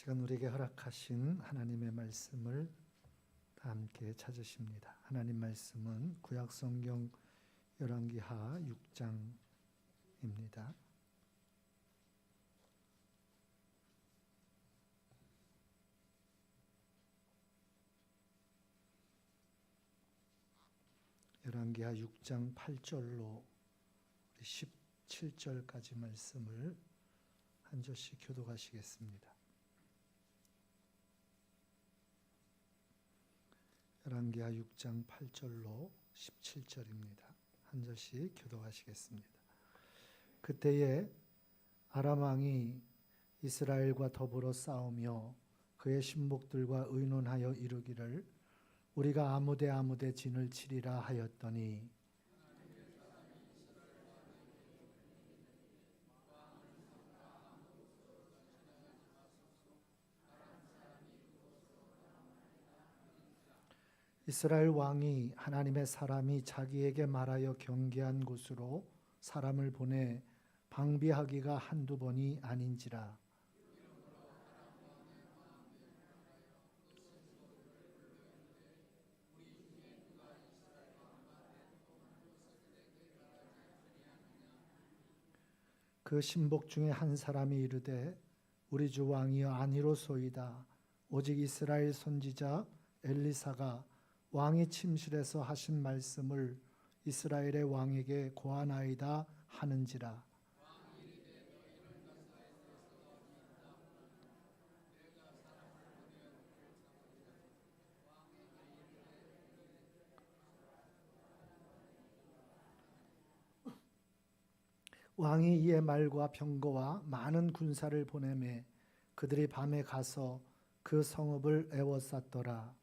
시간 우리에게 허락하신 하나님의 말씀을 다 함께 찾으십니다. 하나님 말씀은 구약성경 열왕기하 6장입니다. 열왕기하 6장 8절로 17절까지 말씀을 한 절씩 교독하시겠습니다. 열왕기하 6장 8절로 17절입니다. 한 절씩 교독하시겠습니다. 그때에 아람 왕이 이스라엘과 더불어 싸우며 그의 신복들과 의논하여 이르기를 우리가 아무데 진을 치리라 하였더니 이스라엘 왕이 하나님의 사람이 자기에게 말하여 경계한 곳으로 사람을 보내 방비하기가 한두 번이 아닌지라. 그 신복 중에 한 사람이 이르되 우리 주 왕이여 아니로소이다. 오직 이스라엘 선지자 엘리사가 왕이 침실에서 하신 말씀을 이스라엘의 왕에게 고하나이다 하는지라. 왕이 이에 말과 병거와 많은 군사를 보내매 그들이 밤에 가서 그 성읍을 에워쌌더라.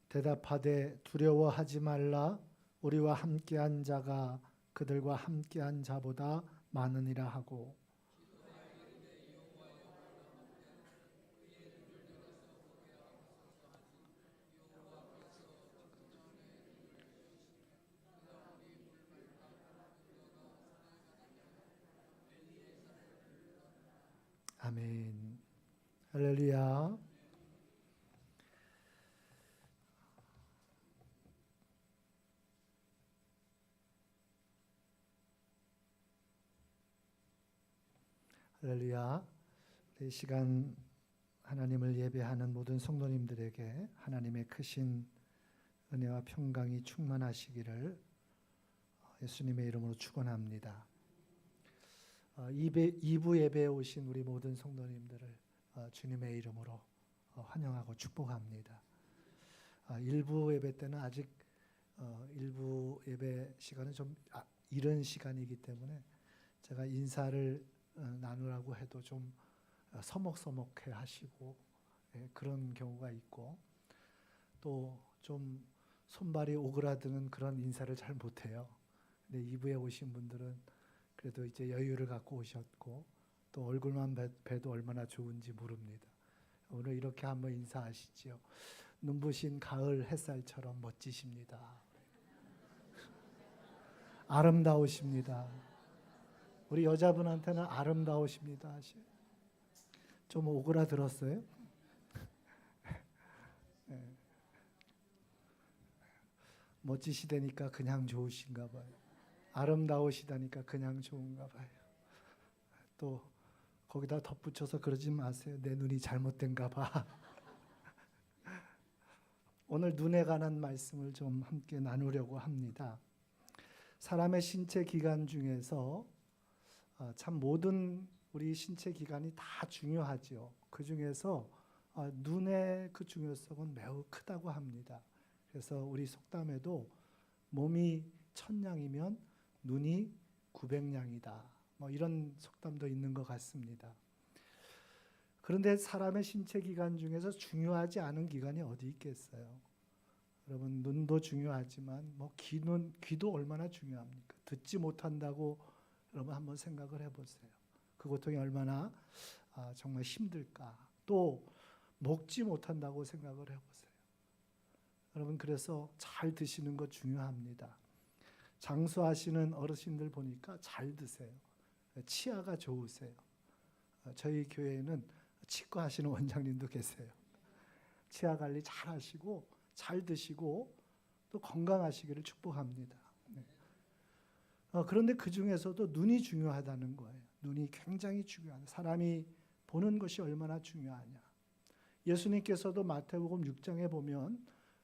대답하되 두려워하지 말라. 우리와 함께한 자가 그들과 함께한 자보다 많으니라 하고 아멘. 할렐루야. 할렐루야. 이 시간 하나님을 예배하는 모든 성도님들에게 하나님의 크신 은혜와 평강이 충만하시기를 예수님의 이름으로 축원합니다. 2부 예배에 오신 우리 모든 성도님들을 주님의 이름으로 환영하고 축복합니다. 1부 예배 때는 아직 1부 예배 시간은 좀 이른 시간이기 때문에 제가 인사를 나누라고 해도 좀 서먹서먹해 하시고 그런 경우가 있고 또 좀 손발이 오그라드는 그런 인사를 잘 못해요. 근데 2부에 오신 분들은 그래도 이제 여유를 갖고 오셨고 또 얼굴만 봬도 얼마나 좋은지 모릅니다. 오늘 이렇게 한번 인사하시죠. 눈부신 가을 햇살처럼 멋지십니다. 아름다우십니다. 우리 여자분한테는 아름다우십니다. 좀 오그라들었어요? 네. 멋지시다니까 그냥 좋으신가 봐요. 아름다우시다니까 그냥 좋은가 봐요. 또 거기다 덧붙여서 그러지 마세요. 내 눈이 잘못된가 봐. 오늘 눈에 관한 말씀을 좀 함께 나누려고 합니다. 사람의 신체 기관 중에서 참 모든 우리 신체 기관이 다 중요하죠. 그 중에서 눈의 그 중요성은 매우 크다고 합니다. 그래서 우리 속담에도 몸이 1000냥이면 눈이 900냥이다. 뭐 이런 속담도 있는 것 같습니다. 그런데 사람의 신체 기관 중에서 중요하지 않은 기관이 어디 있겠어요? 여러분 눈도 중요하지만 뭐 귀도 얼마나 중요합니까? 듣지 못한다고 여러분 한번 생각을 해보세요. 그 고통이 얼마나 정말 힘들까. 또 먹지 못한다고 생각을 해보세요. 여러분, 그래서 잘 드시는 거 중요합니다. 장수하시는 어르신들 보니까 잘 드세요. 치아가 좋으세요. 저희 교회에는 치과 하시는 원장님도 계세요. 치아 관리 잘 하시고 잘 드시고 또 건강하시기를 축복합니다. 그런데 그 중에서도 눈이 중요하다는 거예요. 눈이 굉장히 중요하다. 사람이 보는 것이 얼마나 중요하냐. 예수님께서도 마태복음 6장에 보면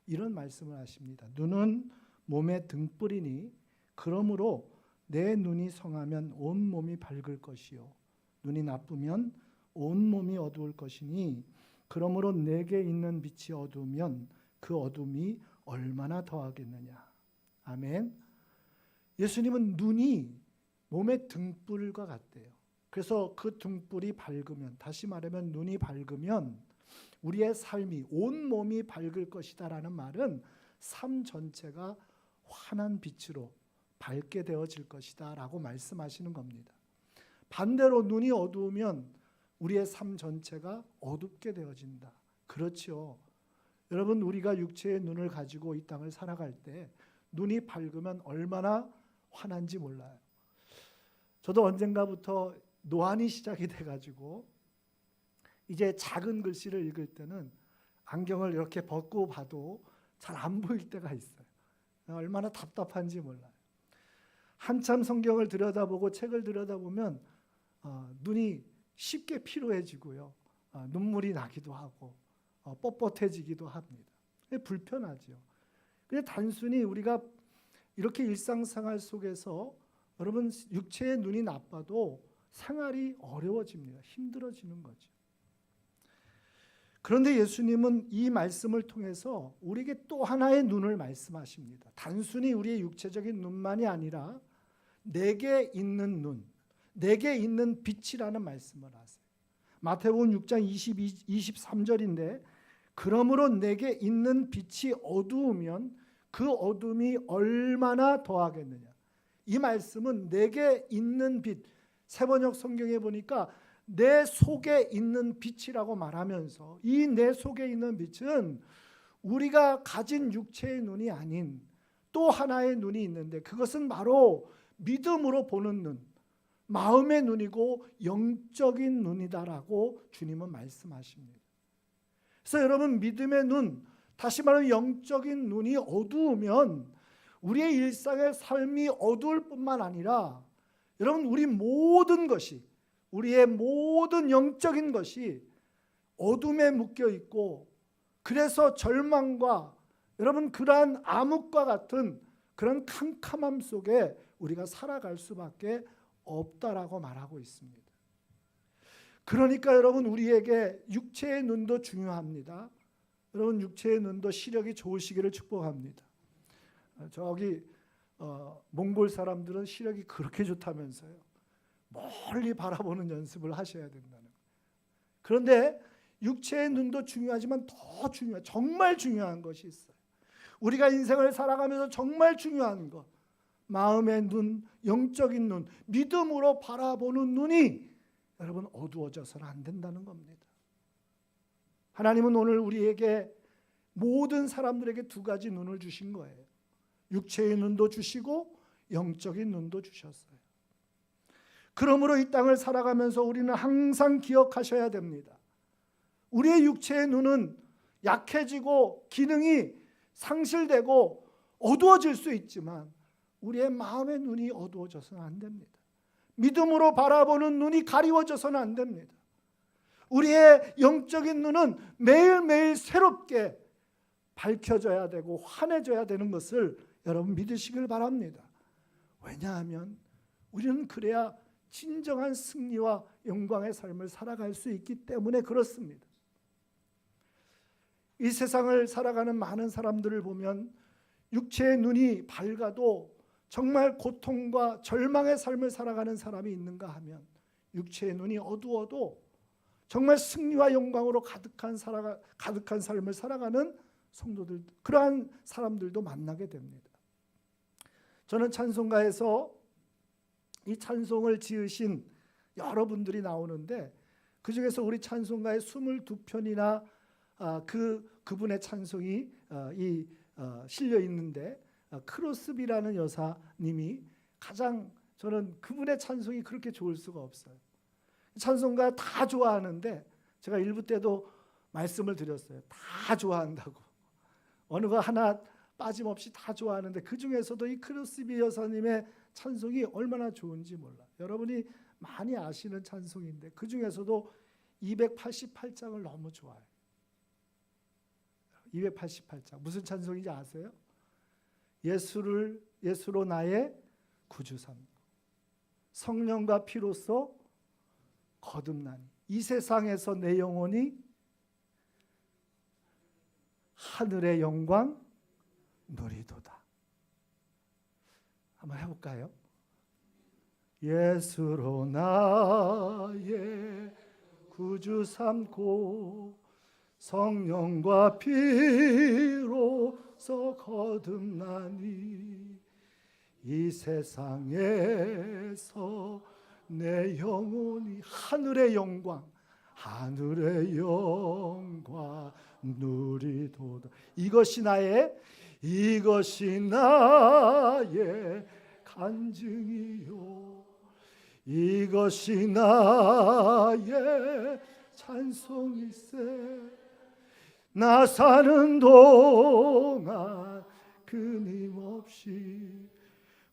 이런 말씀을 하십니다. 눈은 몸의 등불이니 그러므로 내 눈이 성하면 온 몸이 밝을 것이요 눈이 나쁘면 온 몸이 어두울 것이니 그러므로 내게 있는 빛이 어두우면 그 어둠이 얼마나 더하겠느냐. 아멘. 예수님은 눈이 몸의 등불과 같대요. 그래서 그 등불이 밝으면, 다시 말하면 눈이 밝으면 우리의 삶이, 온 몸이 밝을 것이다 라는 말은 삶 전체가 환한 빛으로 밝게 되어질 것이다 라고 말씀하시는 겁니다. 반대로 눈이 어두우면 우리의 삶 전체가 어둡게 되어진다. 그렇죠. 여러분, 우리가 육체의 눈을 가지고 이 땅을 살아갈 때 눈이 밝으면 얼마나 환한지 몰라요. 저도 언젠가부터 노안이 시작이 돼가지고 이제 작은 글씨를 읽을 때는 안경을 이렇게 벗고 봐도 잘 안 보일 때가 있어요. 얼마나 답답한지 몰라요. 한참 성경을 들여다보고 책을 들여다보면 눈이 쉽게 피로해지고요. 눈물이 나기도 하고 뻣뻣해지기도 합니다. 불편하죠. 그냥 단순히 우리가 이렇게 일상생활 속에서 여러분 육체의 눈이 나빠도 생활이 어려워집니다. 힘들어지는 거죠. 그런데 예수님은 이 말씀을 통해서 우리에게 또 하나의 눈을 말씀하십니다. 단순히 우리의 육체적인 눈만이 아니라 내게 있는 눈, 내게 있는 빛이라는 말씀을 하세요. 마태복음 6장 23절인데 그러므로 내게 있는 빛이 어두우면 그 어둠이 얼마나 더하겠느냐. 이 말씀은 내게 있는 빛, 세번역 성경에 보니까 내 속에 있는 빛이라고 말하면서 이 내 속에 있는 빛은 우리가 가진 육체의 눈이 아닌 또 하나의 눈이 있는데 그것은 바로 믿음으로 보는 눈, 마음의 눈이고 영적인 눈이다라고 주님은 말씀하십니다. 그래서 여러분 믿음의 눈, 다시 말하면 영적인 눈이 어두우면 우리의 일상의 삶이 어두울 뿐만 아니라 여러분 우리 모든 것이, 우리의 모든 영적인 것이 어둠에 묶여 있고 그래서 절망과 여러분 그러한 암흑과 같은 그런 캄캄함 속에 우리가 살아갈 수밖에 없다라고 말하고 있습니다. 그러니까 여러분 우리에게 육체의 눈도 중요합니다. 여러분 육체의 눈도 시력이 좋으시기를 축복합니다. 저기 몽골 사람들은 시력이 그렇게 좋다면서요. 멀리 바라보는 연습을 하셔야 된다는. 그런데 육체의 눈도 중요하지만 더 중요한, 정말 중요한 것이 있어요. 우리가 인생을 살아가면서 정말 중요한 것, 마음의 눈, 영적인 눈, 믿음으로 바라보는 눈이 여러분 어두워져서는 안 된다는 겁니다. 하나님은 오늘 우리에게 모든 사람들에게 두 가지 눈을 주신 거예요. 육체의 눈도 주시고 영적인 눈도 주셨어요. 그러므로 이 땅을 살아가면서 우리는 항상 기억하셔야 됩니다. 우리의 육체의 눈은 약해지고 기능이 상실되고 어두워질 수 있지만 우리의 마음의 눈이 어두워져서는 안 됩니다. 믿음으로 바라보는 눈이 가리워져서는 안 됩니다. 우리의 영적인 눈은 매일매일 새롭게 밝혀져야 되고 환해져야 되는 것을 여러분 믿으시길 바랍니다. 왜냐하면 우리는 그래야 진정한 승리와 영광의 삶을 살아갈 수 있기 때문에 그렇습니다. 이 세상을 살아가는 많은 사람들을 보면 육체의 눈이 밝아도 정말 고통과 절망의 삶을 살아가는 사람이 있는가 하면 육체의 눈이 어두워도 정말 승리와 영광으로 가득한 삶을 살아가는 성도들, 그러한 사람들도 만나게 됩니다. 저는 찬송가에서 이 찬송을 지으신 여러분들이 나오는데 그 중에서 우리 찬송가의 22편이나 그분의 찬송이 실려 있는데 크로스비라는 여사님이 가장 저는 그분의 찬송이 그렇게 좋을 수가 없어요. 찬송가 다 좋아하는데 제가 일부 때도 말씀을 드렸어요. 다 좋아한다고. 어느 거 하나 빠짐없이 다 좋아하는데 그 중에서도 이 크로스비 여사님의 찬송이 얼마나 좋은지 몰라. 여러분이 많이 아시는 찬송인데 그 중에서도 288장을 너무 좋아해요. 288장 무슨 찬송인지 아세요? 예수로 나의 구주 삼고 성령과 피로써 거듭나니 이 세상에서 내 영혼이 하늘의 영광 누리도다. 한번 해볼까요? 예수로 나의 구주 삼고 성령과 피로써 거듭나니 이 세상에서 내 영혼이 하늘의 영광 누리도다. 이것이 나의 간증이요 이것이 나의 찬송일세. 나 사는 동안 끊임없이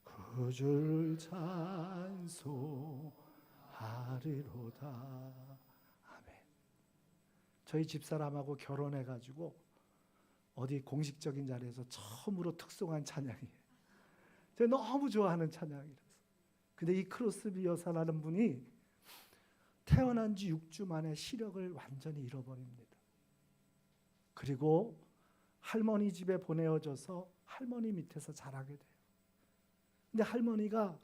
구주를 찬송하리로다. 아멘. 저희 집사람하고 결혼해가지고 어디 공식적인 자리에서 처음으로 특송한 찬양이에요. 제가 너무 좋아하는 찬양이라서. 근데 이 크로스비 여사라는 분이 태어난 지 6주 만에 시력을 완전히 잃어버립니다. 그리고 할머니 집에 보내어져서 할머니 밑에서 자라게 돼요. 근데 할머니가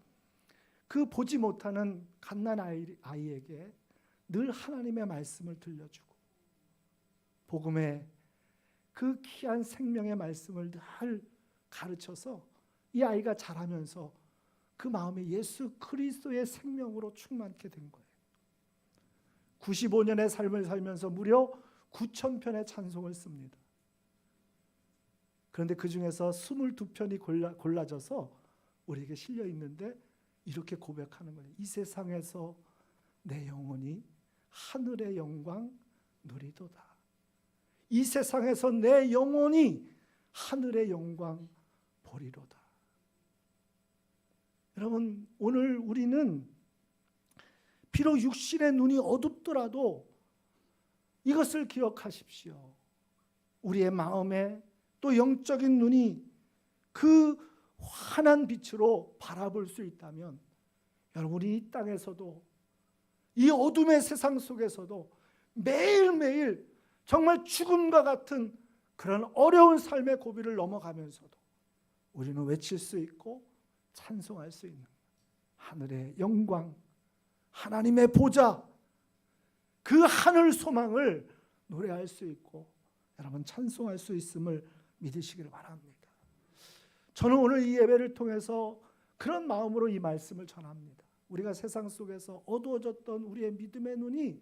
그 보지 못하는 갓난 아이에게 늘 하나님의 말씀을 들려주고 복음의 그 귀한 생명의 말씀을 늘 가르쳐서 이 아이가 자라면서 그 마음에 예수 그리스도의 생명으로 충만케 된 거예요. 95년의 삶을 살면서 무려 9,000편의 찬송을 씁니다. 그런데 그 중에서 22편이 골라져서 우리에게 실려 있는데 이렇게 고백하는 거예요. 이 세상에서 내 영혼이 하늘의 영광 누리도다. 이 세상에서 내 영혼이 하늘의 영광 보리로다. 여러분, 오늘 우리는 비록 육신의 눈이 어둡더라도 이것을 기억하십시오. 우리의 마음에 또 영적인 눈이 그 환한 빛으로 바라볼 수 있다면 여러분이 이 땅에서도 이 어둠의 세상 속에서도 매일매일 정말 죽음과 같은 그런 어려운 삶의 고비를 넘어가면서도 우리는 외칠 수 있고 찬송할 수 있는 하늘의 영광, 하나님의 보좌, 그 하늘 소망을 노래할 수 있고 여러분 찬송할 수 있음을 믿으시기를 바랍니다. 저는 오늘 이 예배를 통해서 그런 마음으로 이 말씀을 전합니다. 우리가 세상 속에서 어두워졌던 우리의 믿음의 눈이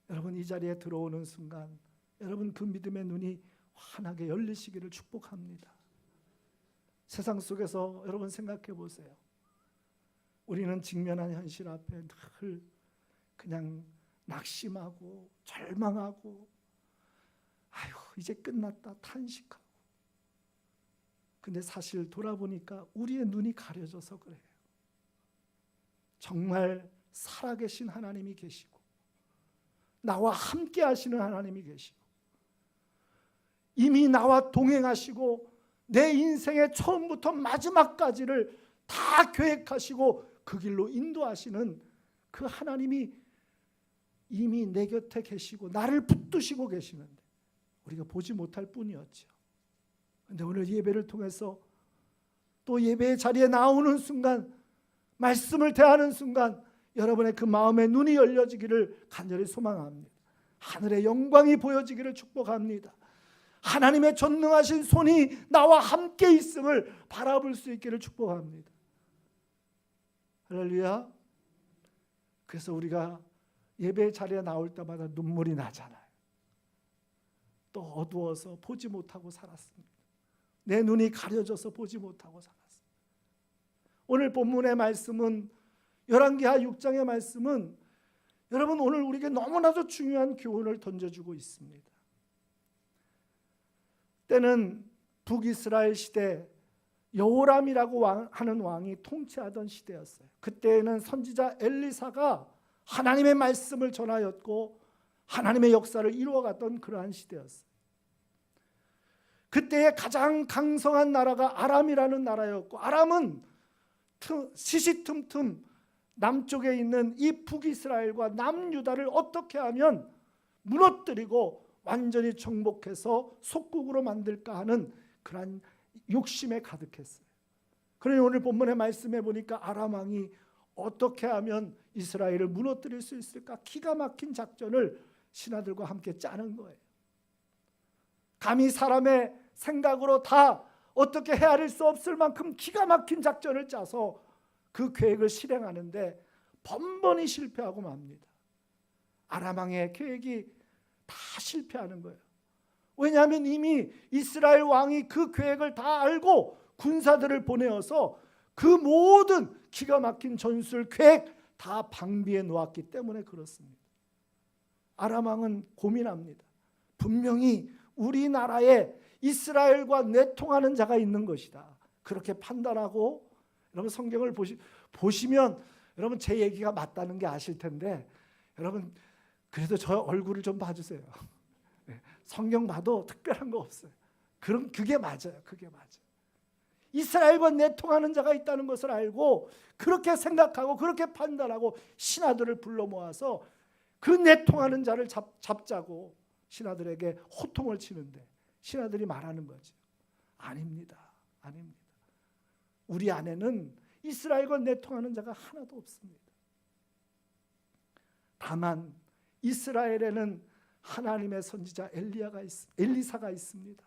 여러분 이 자리에 들어오는 순간 여러분 그 믿음의 눈이 환하게 열리시기를 축복합니다. 세상 속에서 여러분 생각해 보세요. 우리는 직면한 현실 앞에 늘 그냥 낙심하고 절망하고 아유 이제 끝났다 탄식하고 근데 사실 돌아보니까 우리의 눈이 가려져서 그래요. 정말 살아계신 하나님이 계시고 나와 함께 하시는 하나님이 계시고 이미 나와 동행하시고 내 인생의 처음부터 마지막까지를 다 계획하시고 그 길로 인도하시는 그 하나님이 이미 내 곁에 계시고 나를 붙드시고 계시는데 우리가 보지 못할 뿐이었죠. 그런데 오늘 예배를 통해서 또 예배의 자리에 나오는 순간 말씀을 대하는 순간 여러분의 그 마음의 눈이 열려지기를 간절히 소망합니다. 하늘의 영광이 보여지기를 축복합니다. 하나님의 전능하신 손이 나와 함께 있음을 바라볼 수 있기를 축복합니다. 할렐루야. 그래서 우리가 예배 자리에 나올 때마다 눈물이 나잖아요. 또 어두워서 보지 못하고 살았습니다. 내 눈이 가려져서 보지 못하고 살았습니다. 오늘 본문의 말씀은 열왕기하 6장의 말씀은 여러분 오늘 우리에게 너무나도 중요한 교훈을 던져주고 있습니다. 때는 북이스라엘 시대 여호람이라고 하는 왕이 통치하던 시대였어요. 그때에는 선지자 엘리사가 하나님의 말씀을 전하였고 하나님의 역사를 이루어갔던 그러한 시대였어요. 그때의 가장 강성한 나라가 아람이라는 나라였고, 아람은 시시틈틈 남쪽에 있는 이 북이스라엘과 남유다를 어떻게 하면 무너뜨리고 완전히 정복해서 속국으로 만들까 하는 그런 욕심에 가득했어요. 그러니 오늘 본문의 말씀에 보니까 아람 왕이 어떻게 하면 이스라엘을 무너뜨릴 수 있을까 기가 막힌 작전을 신하들과 함께 짜는 거예요. 감히 사람의 생각으로 다 어떻게 헤아릴 수 없을 만큼 기가 막힌 작전을 짜서 그 계획을 실행하는데 번번이 실패하고 맙니다. 아람 왕의 계획이 다 실패하는 거예요. 왜냐하면 이미 이스라엘 왕이 그 계획을 다 알고 군사들을 보내어서 그 모든 기가 막힌 전술 계획 다 방비해 놓았기 때문에 그렇습니다. 아람 왕은 고민합니다. 분명히 우리나라에 이스라엘과 내통하는 자가 있는 것이다. 그렇게 판단하고, 여러분 성경을 보시면 여러분 제 얘기가 맞다는 게 아실 텐데, 여러분 그래도 저 얼굴을 좀 봐주세요. 성경 봐도 특별한 거 없어요. 그럼 그게 맞아요. 그게 맞아요. 이스라엘과 내통하는 자가 있다는 것을 알고 그렇게 생각하고 그렇게 판단하고 신하들을 불러 모아서 그 내통하는 자를 잡자고 신하들에게 호통을 치는데 신하들이 말하는 거죠. 아닙니다. 아닙니다. 우리 안에는 이스라엘과 내통하는 자가 하나도 없습니다. 다만 이스라엘에는 하나님의 선지자 엘리사가 있습니다.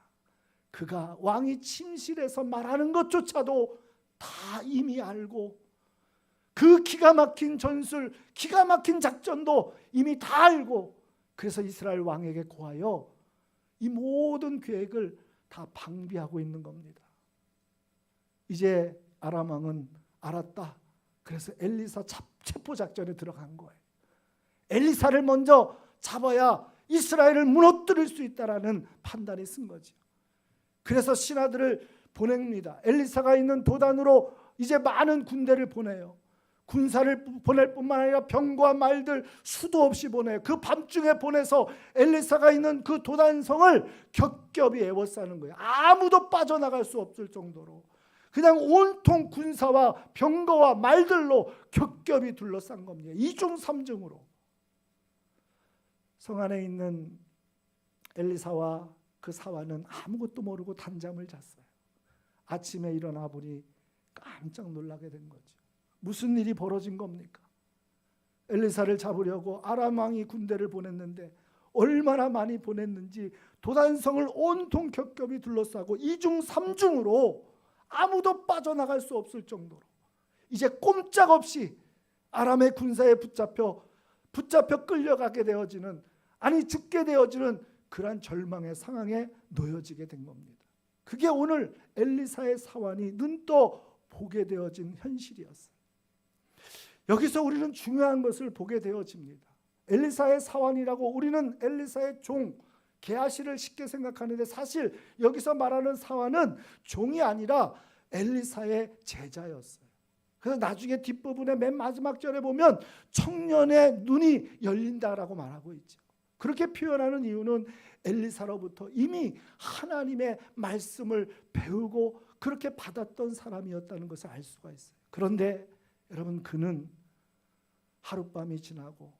그가 왕이 침실에서 말하는 것조차도 다 이미 알고 그 기가 막힌 전술, 기가 막힌 작전도 이미 다 알고, 그래서 이스라엘 왕에게 고하여 이 모든 계획을 다 방비하고 있는 겁니다. 이제 아람 왕은 알았다. 그래서 엘리사 체포 작전에 들어간 거예요. 엘리사를 먼저 잡아야 이스라엘을 무너뜨릴 수 있다라는 판단이 쓴 거죠. 그래서 신하들을 보냅니다. 엘리사가 있는 도단으로 이제 많은 군대를 보내요. 군사를 보낼 뿐만 아니라 병과 말들 수도 없이 보내요. 그 밤중에 보내서 엘리사가 있는 그 도단성을 겹겹이 에워싸는 거예요. 아무도 빠져나갈 수 없을 정도로 그냥 온통 군사와 병거와 말들로 겹겹이 둘러싼 겁니다. 2중 3중으로. 성 안에 있는 엘리사와 그 사환은 아무것도 모르고 단잠을 잤어요. 아침에 일어나 보니 깜짝 놀라게 된 거죠. 무슨 일이 벌어진 겁니까? 엘리사를 잡으려고 아람 왕이 군대를 보냈는데 얼마나 많이 보냈는지 도단성을 온통 겹겹이 둘러싸고 2중 3중으로 아무도 빠져나갈 수 없을 정도로 이제 꼼짝없이 아람의 군사에 붙잡혀 끌려가게 되어지는, 아니 죽게 되어지는 그러한 절망의 상황에 놓여지게 된 겁니다. 그게 오늘 엘리사의 사환이 눈떠 보게 되어진 현실이었어요. 여기서 우리는 중요한 것을 보게 되어집니다. 엘리사의 사환이라고 우리는 엘리사의 종 게하시를 쉽게 생각하는데 사실 여기서 말하는 사환은 종이 아니라 엘리사의 제자였어요. 그래서 나중에 뒷부분에 맨 마지막 절에 보면 청년의 눈이 열린다라고 말하고 있죠. 그렇게 표현하는 이유는 엘리사로부터 이미 하나님의 말씀을 배우고 그렇게 받았던 사람이었다는 것을 알 수가 있어요. 그런데 여러분, 그는 하룻밤이 지나고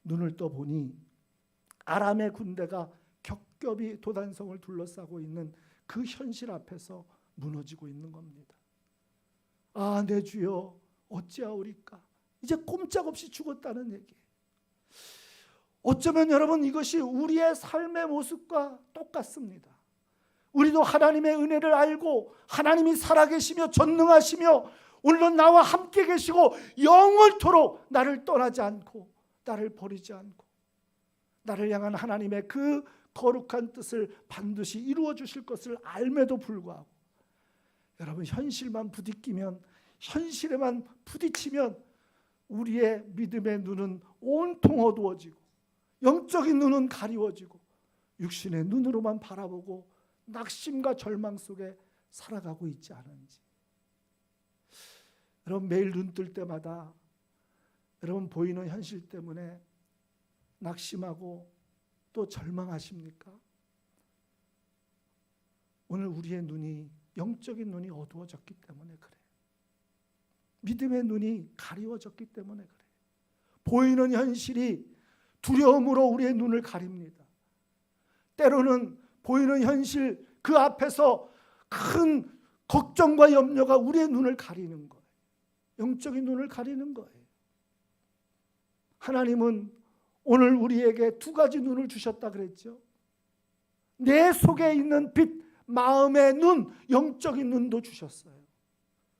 눈을 떠보니 아람의 군대가 겹겹이 도단성을 둘러싸고 있는 그 현실 앞에서 무너지고 있는 겁니다. 아, 내 주여 어찌하오리까. 이제 꼼짝없이 죽었다는 얘기예요. 어쩌면 여러분 이것이 우리의 삶의 모습과 똑같습니다. 우리도 하나님의 은혜를 알고 하나님이 살아계시며 전능하시며 오늘은 나와 함께 계시고 영원토록 나를 떠나지 않고 나를 버리지 않고 나를 향한 하나님의 그 거룩한 뜻을 반드시 이루어 주실 것을 알매도 불구하고 여러분, 현실만 부딪히면, 현실에만 부딪히면 우리의 믿음의 눈은 온통 어두워지고 영적인 눈은 가리워지고 육신의 눈으로만 바라보고 낙심과 절망 속에 살아가고 있지 않은지. 여러분, 매일 눈 뜰 때마다 여러분 보이는 현실 때문에 낙심하고 또 절망하십니까? 오늘 우리의 눈이, 영적인 눈이 어두워졌기 때문에 그래. 믿음의 눈이 가리워졌기 때문에 그래. 보이는 현실이 두려움으로 우리의 눈을 가립니다. 때로는 보이는 현실 그 앞에서 큰 걱정과 염려가 우리의 눈을 가리는 거예요. 영적인 눈을 가리는 거예요. 하나님은 오늘 우리에게 두 가지 눈을 주셨다 그랬죠. 내 속에 있는 빛, 마음의 눈, 영적인 눈도 주셨어요.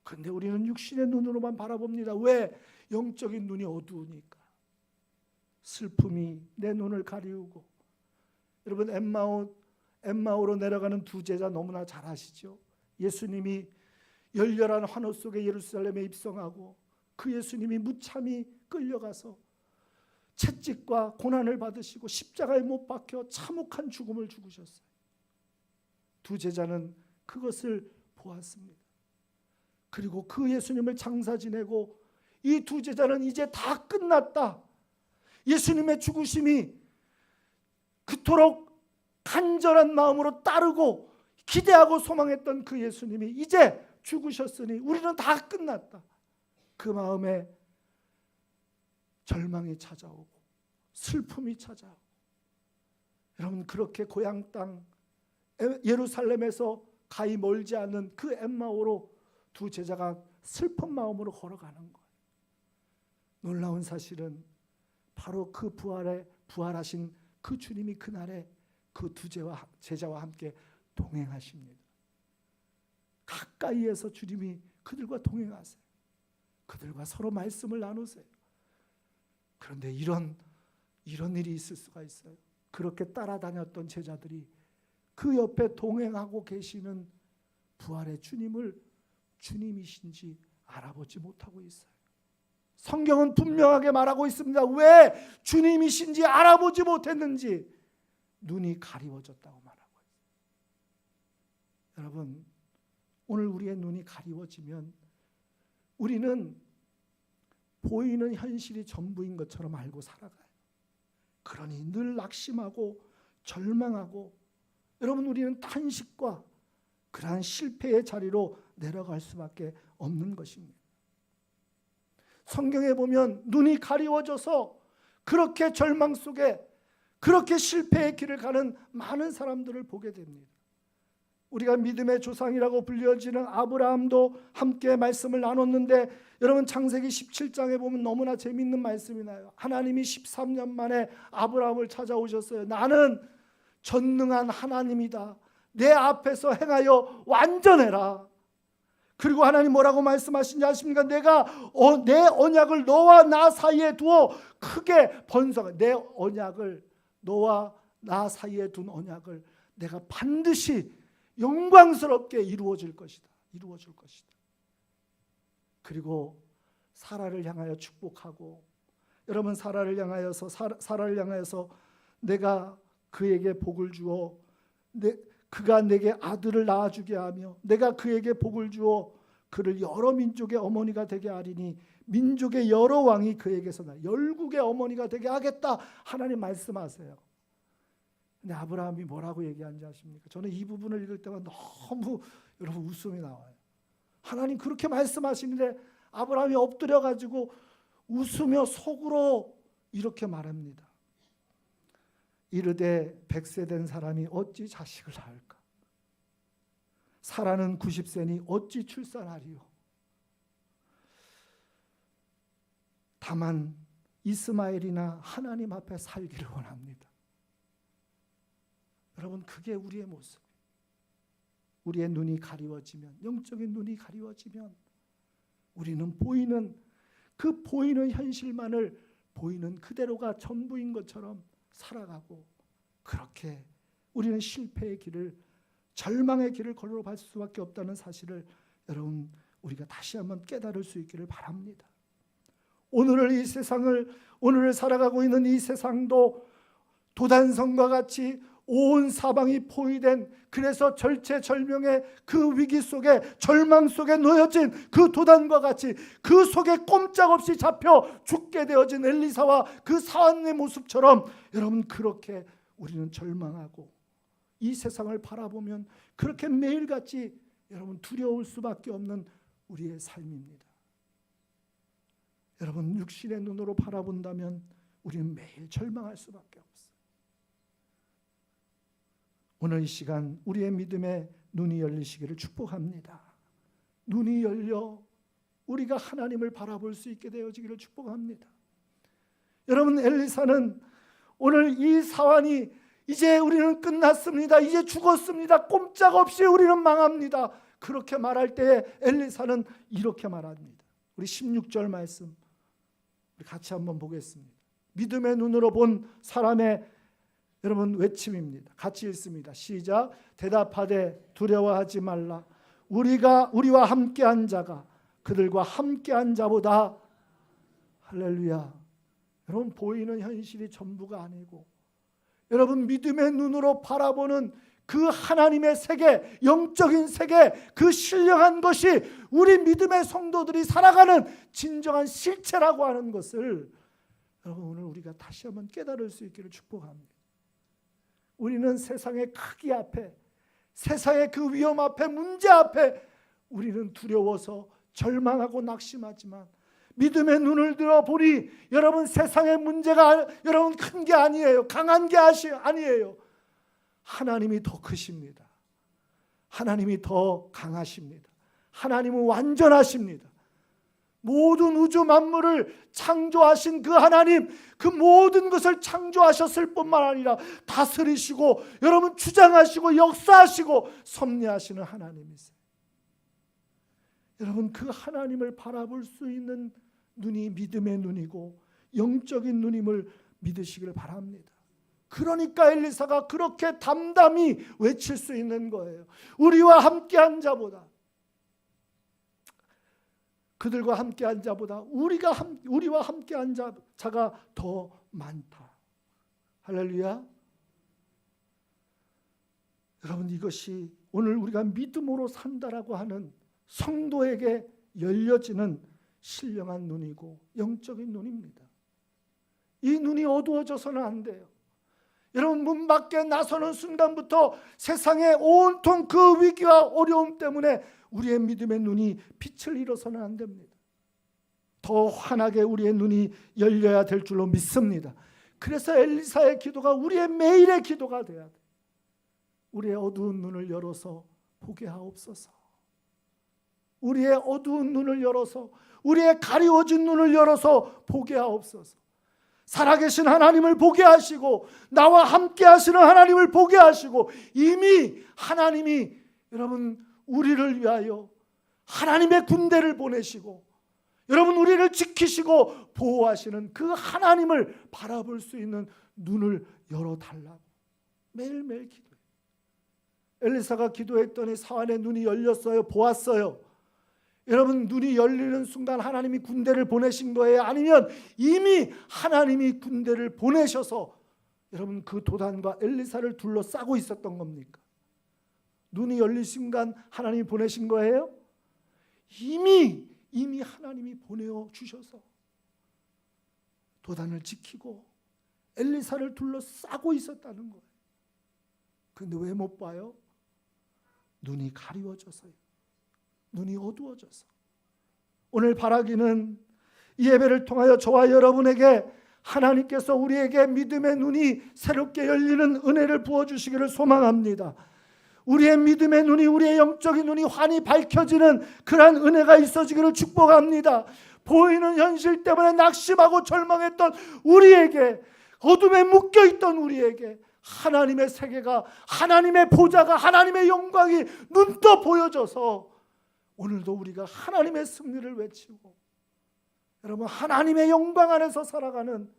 그런데 우리는 육신의 눈으로만 바라봅니다. 왜? 영적인 눈이 어두우니까. 슬픔이 내 눈을 가리우고. 여러분, 엠마오로 내려가는 두 제자 너무나 잘 아시죠? 예수님이 열렬한 환호 속에 예루살렘에 입성하고 그 예수님이 무참히 끌려가서 채찍과 고난을 받으시고 십자가에 못 박혀 참혹한 죽음을 죽으셨어요. 두 제자는 그것을 보았습니다. 그리고 그 예수님을 장사 지내고 이 두 제자는 이제 다 끝났다. 예수님의 죽으심이 그토록 간절한 마음으로 따르고 기대하고 소망했던 그 예수님이 이제 죽으셨으니 우리는 다 끝났다. 그 마음에 절망이 찾아오고 슬픔이 찾아오고. 여러분, 그렇게 고향 땅 예루살렘에서 가히 멀지 않는 그 엠마오로 두 제자가 슬픈 마음으로 걸어가는 거예요. 놀라운 사실은 바로 그 부활하신 그 주님이 그날에 그 두 제자와 함께 동행하십니다. 가까이에서 주님이 그들과 동행하세요. 그들과 서로 말씀을 나누세요. 그런데 이런 일이 있을 수가 있어요. 그렇게 따라다녔던 제자들이 그 옆에 동행하고 계시는 부활의 주님을 주님이신지 알아보지 못하고 있어요. 성경은 분명하게 말하고 있습니다. 왜 주님이신지 알아보지 못했는지 눈이 가리워졌다고 말하고 있어요. 여러분, 오늘 우리의 눈이 가리워지면 우리는 보이는 현실이 전부인 것처럼 알고 살아가요. 그러니 늘 낙심하고 절망하고, 여러분, 우리는 탄식과 그러한 실패의 자리로 내려갈 수밖에 없는 것입니다. 성경에 보면 눈이 가리워져서 그렇게 절망 속에 그렇게 실패의 길을 가는 많은 사람들을 보게 됩니다. 우리가 믿음의 조상이라고 불려지는 아브라함도 함께 말씀을 나눴는데, 여러분, 창세기 17장에 보면 너무나 재미있는 말씀이 나요. 하나님이 13년 만에 아브라함을 찾아오셨어요. 나는 전능한 하나님이다. 내 앞에서 행하여 완전해라. 그리고 하나님 뭐라고 말씀하신지 아십니까? 내가 내 언약을 너와 나 사이에 두어 크게 번성해. 내 언약을, 너와 나 사이에 둔 언약을 내가 반드시 영광스럽게 이루어질 것이다. 이루어질 것이다. 그리고 사라를 향하여 축복하고, 여러분, 사라를 향하여서 내가 그에게 복을 주어 그가 내게 아들을 낳아주게 하며 내가 그에게 복을 주어 그를 여러 민족의 어머니가 되게 하리니 민족의 여러 왕이 그에게서 나 열국의 어머니가 되게 하겠다. 하나님 말씀하세요. 근데 아브라함이 뭐라고 얘기하는지 아십니까? 저는 이 부분을 읽을 때만 너무 여러분 웃음이 나와요. 하나님 그렇게 말씀하시는데 아브라함이 엎드려 가지고 웃으며 속으로 이렇게 말합니다. 이르되 100세 된 사람이 어찌 자식을 낳을까? 사라는 90세니 어찌 출산하리요? 다만 이스마엘이나 하나님 앞에 살기를 원합니다. 여러분, 그게 우리의 모습. 우리의 눈이 가리워지면, 영적인 눈이 가리워지면 우리는 보이는 그 보이는 현실만을 보이는 그대로가 전부인 것처럼 살아가고, 그렇게 우리는 실패의 길을, 절망의 길을 걸어갈 수밖에 없다는 사실을 여러분 우리가 다시 한번 깨달을 수 있기를 바랍니다. 오늘을 살아가고 있는 이 세상도 도단성과 같이 온 사방이 포위된, 그래서 절체절명의 그 위기 속에, 절망 속에 놓여진 그 도단과 같이 그 속에 꼼짝없이 잡혀 죽게 되어진 엘리사와 그 사환의 모습처럼, 여러분 그렇게 우리는 절망하고 이 세상을 바라보면 그렇게 매일같이 여러분 두려울 수밖에 없는 우리의 삶입니다. 여러분 육신의 눈으로 바라본다면 우리는 매일 절망할 수밖에 없어요. 오늘 이 시간 우리의 믿음의 눈이 열리시기를 축복합니다. 눈이 열려 우리가 하나님을 바라볼 수 있게 되어지기를 축복합니다. 여러분 엘리사는 오늘 이 사환이 이제 우리는 끝났습니다, 이제 죽었습니다, 꼼짝없이 우리는 망합니다, 그렇게 말할 때에 엘리사는 이렇게 말합니다. 우리 16절 말씀 우리 같이 한번 보겠습니다. 믿음의 눈으로 본 사람의 여러분 외침입니다. 같이 읽습니다. 시작. 대답하되 두려워하지 말라. 우리와 함께한 자가 그들과 함께한 자보다. 할렐루야. 여러분 보이는 현실이 전부가 아니고, 여러분 믿음의 눈으로 바라보는 그 하나님의 세계, 영적인 세계, 그 신령한 것이 우리 믿음의 성도들이 살아가는 진정한 실체라고 하는 것을 여러분 오늘 우리가 다시 한번 깨달을 수 있기를 축복합니다. 우리는 세상의 크기 앞에, 세상의 그 위험 앞에, 문제 앞에 우리는 두려워서 절망하고 낙심하지만, 믿음의 눈을 들어 보니 여러분 세상의 문제가 여러분 큰 게 아니에요, 강한 게 아니에요. 하나님이 더 크십니다. 하나님이 더 강하십니다. 하나님은 완전하십니다. 모든 우주 만물을 창조하신 그 하나님, 그 모든 것을 창조하셨을 뿐만 아니라 다스리시고 여러분 주장하시고 역사하시고 섭리하시는 하나님이세요. 여러분 그 하나님을 바라볼 수 있는 눈이 믿음의 눈이고 영적인 눈임을 믿으시길 바랍니다. 그러니까 엘리사가 그렇게 담담히 외칠 수 있는 거예요. 우리와 함께한 자보다, 그들과 함께한 자보다 우리와 함께한 자가 더 많다. 할렐루야. 여러분 이것이 오늘 우리가 믿음으로 산다라고 하는 성도에게 열려지는 신령한 눈이고 영적인 눈입니다. 이 눈이 어두워져서는 안 돼요. 여러분 문 밖에 나서는 순간부터 세상의 온통 그 위기와 어려움 때문에 우리의 믿음의 눈이 빛을 잃어서는 안 됩니다. 더 환하게 우리의 눈이 열려야 될 줄로 믿습니다. 그래서 엘리사의 기도가 우리의 매일의 기도가 돼야 돼요. 우리의 어두운 눈을 열어서 보게 하옵소서. 우리의 어두운 눈을 열어서, 우리의 가리워진 눈을 열어서 보게 하옵소서. 살아계신 하나님을 보게 하시고 나와 함께 하시는 하나님을 보게 하시고, 이미 하나님이 여러분 우리를 위하여 하나님의 군대를 보내시고 여러분 우리를 지키시고 보호하시는 그 하나님을 바라볼 수 있는 눈을 열어달라고 매일매일 기도해요. 엘리사가 기도했더니 사환의 눈이 열렸어요? 보았어요? 여러분 눈이 열리는 순간 하나님이 군대를 보내신 거예요? 아니면 이미 하나님이 군대를 보내셔서 여러분 그 도단과 엘리사를 둘러싸고 있었던 겁니까? 눈이 열린 순간 하나님이 보내신 거예요? 이미 하나님이 보내어 주셔서 도단을 지키고 엘리사를 둘러싸고 있었다는 거예요. 그런데 왜 못 봐요? 눈이 가리워져서요. 눈이 어두워져서. 오늘 바라기는 이 예배를 통하여 저와 여러분에게 하나님께서 우리에게 믿음의 눈이 새롭게 열리는 은혜를 부어주시기를 소망합니다. 우리의 믿음의 눈이, 우리의 영적인 눈이 환히 밝혀지는 그러한 은혜가 있어지기를 축복합니다. 보이는 현실 때문에 낙심하고 절망했던 우리에게, 어둠에 묶여있던 우리에게 하나님의 세계가, 하나님의 보좌가, 하나님의 영광이 눈떠 보여져서 오늘도 우리가 하나님의 승리를 외치고 여러분 하나님의 영광 안에서 살아가는,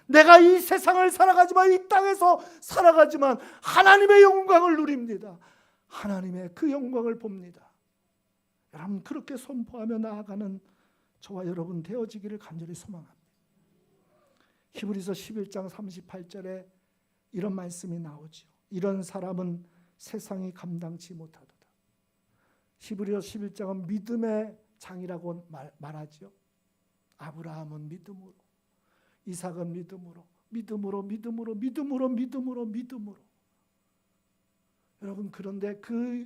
내가 이 세상을 살아가지만 이 땅에서 살아가지만 하나님의 영광을 누립니다. 하나님의 그 영광을 봅니다. 여러분 그렇게 선포하며 나아가는 저와 여러분 되어지기를 간절히 소망합니다. 히브리서 11장 38절에 이런 말씀이 나오죠. 이런 사람은 세상이 감당치 못하도다. 히브리서 11장은 믿음의 장이라고 말하죠. 아브라함은 믿음으로, 이삭은 믿음으로, 믿음으로. 여러분 그런데 그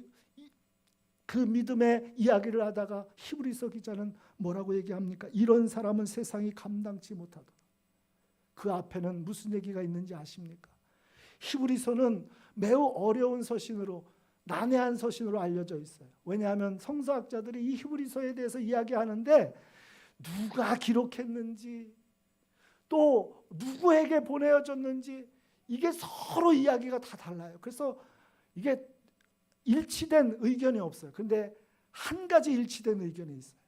믿음의 이야기를 하다가 히브리서 기자는 뭐라고 얘기합니까? 이런 사람은 세상이 감당치 못하도다. 그 앞에는 무슨 얘기가 있는지 아십니까? 히브리서는 매우 어려운 서신으로, 난해한 서신으로 알려져 있어요. 왜냐하면 성서학자들이 이 히브리서에 대해서 이야기하는데 누가 기록했는지 또 누구에게 보내어졌는지 이게 서로 이야기가 다 달라요. 그래서 이게 일치된 의견이 없어요. 그런데 한 가지 일치된 의견이 있어요.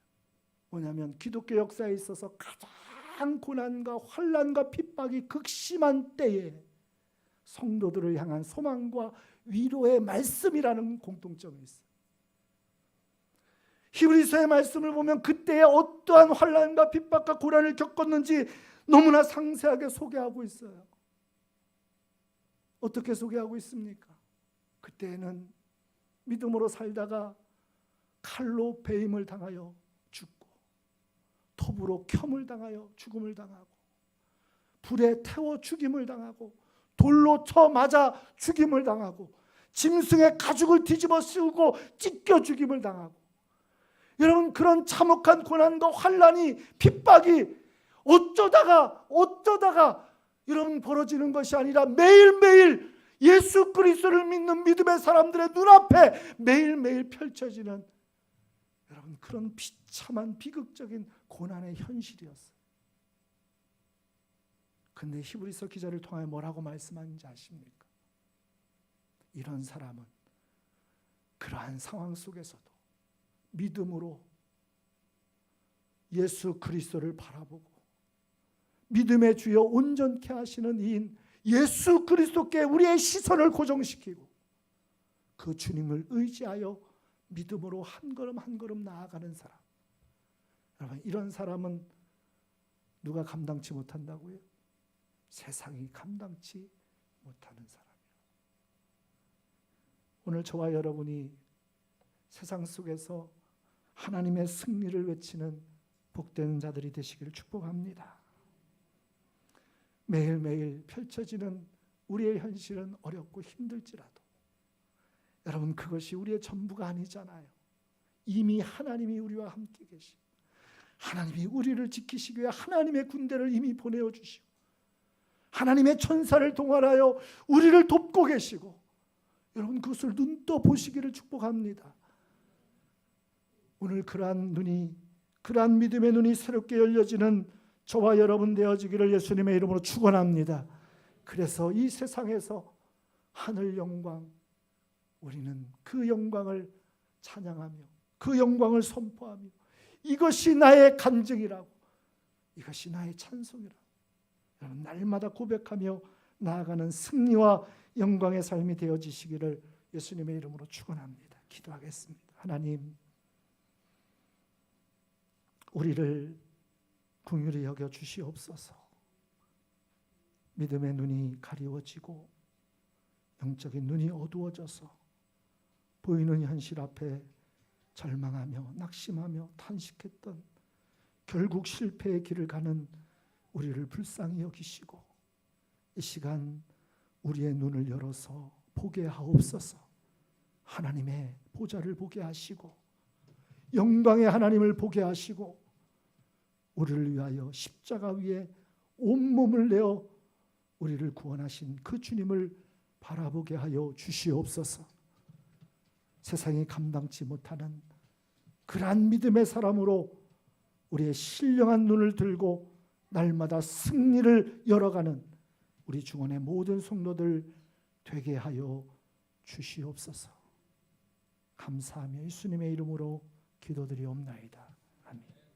뭐냐면 기독교 역사에 있어서 가장 고난과 환난과 핍박이 극심한 때에 성도들을 향한 소망과 위로의 말씀이라는 공통점이 있어요. 히브리서의 말씀을 보면 그때에 어떠한 환난과 핍박과 고난을 겪었는지 너무나 상세하게 소개하고 있어요. 어떻게 소개하고 있습니까? 그때에는 믿음으로 살다가 칼로 배임을 당하여 죽고, 톱으로 켬을 당하여 죽음을 당하고, 불에 태워 죽임을 당하고, 돌로 쳐 맞아 죽임을 당하고, 짐승의 가죽을 뒤집어 씌우고 찢겨 죽임을 당하고, 여러분 그런 참혹한 고난과 환난이, 핍박이 어쩌다가 여러분 벌어지는 것이 아니라 매일매일 예수 그리스도를 믿는 믿음의 사람들의 눈앞에 매일매일 펼쳐지는 여러분 그런 비참한 비극적인 고난의 현실이었어요. 근데 히브리서 기자를 통하여 뭐라고 말씀하는지 아십니까? 이런 사람은 그러한 상황 속에서도 믿음으로 예수 그리스도를 바라보고 믿음의 주여 온전케 하시는 이인 예수 그리스도께 우리의 시선을 고정시키고 그 주님을 의지하여 믿음으로 한 걸음 한 걸음 나아가는 사람. 여러분 이런 사람은 누가 감당치 못한다고요? 세상이 감당치 못하는 사람이에요. 오늘 저와 여러분이 세상 속에서 하나님의 승리를 외치는 복된 자들이 되시기를 축복합니다. 매일매일 펼쳐지는 우리의 현실은 어렵고 힘들지라도 여러분 그것이 우리의 전부가 아니잖아요. 이미 하나님이 우리와 함께 계시고 하나님이 우리를 지키시기 위해 하나님의 군대를 이미 보내어 주시고 하나님의 천사를 동원하여 우리를 돕고 계시고 여러분 그것을 눈떠 보시기를 축복합니다. 오늘 그러한 믿음의 눈이 새롭게 열려지는 저와 여러분 되어지기를 예수님의 이름으로 축원합니다. 그래서 이 세상에서 하늘 영광, 우리는 그 영광을 찬양하며 그 영광을 선포하며 이것이 나의 간증이라고, 이것이 나의 찬송이라고 여러분 날마다 고백하며 나아가는 승리와 영광의 삶이 되어지시기를 예수님의 이름으로 축원합니다. 기도하겠습니다. 하나님, 우리를 긍휼히 여겨 주시옵소서. 믿음의 눈이 가리워지고 영적인 눈이 어두워져서 보이는 현실 앞에 절망하며 낙심하며 탄식했던 결국 실패의 길을 가는 우리를 불쌍히 여기시고 이 시간 우리의 눈을 열어서 보게 하옵소서. 하나님의 보좌를 보게 하시고 영광의 하나님을 보게 하시고 우리를 위하여 십자가 위에 온몸을 내어 우리를 구원하신 그 주님을 바라보게 하여 주시옵소서. 세상이 감당치 못하는 그러한 믿음의 사람으로 우리의 신령한 눈을 들고 날마다 승리를 열어가는 우리 중원의 모든 성도들 되게 하여 주시옵소서. 감사하며 예수님의 이름으로 기도드리옵나이다.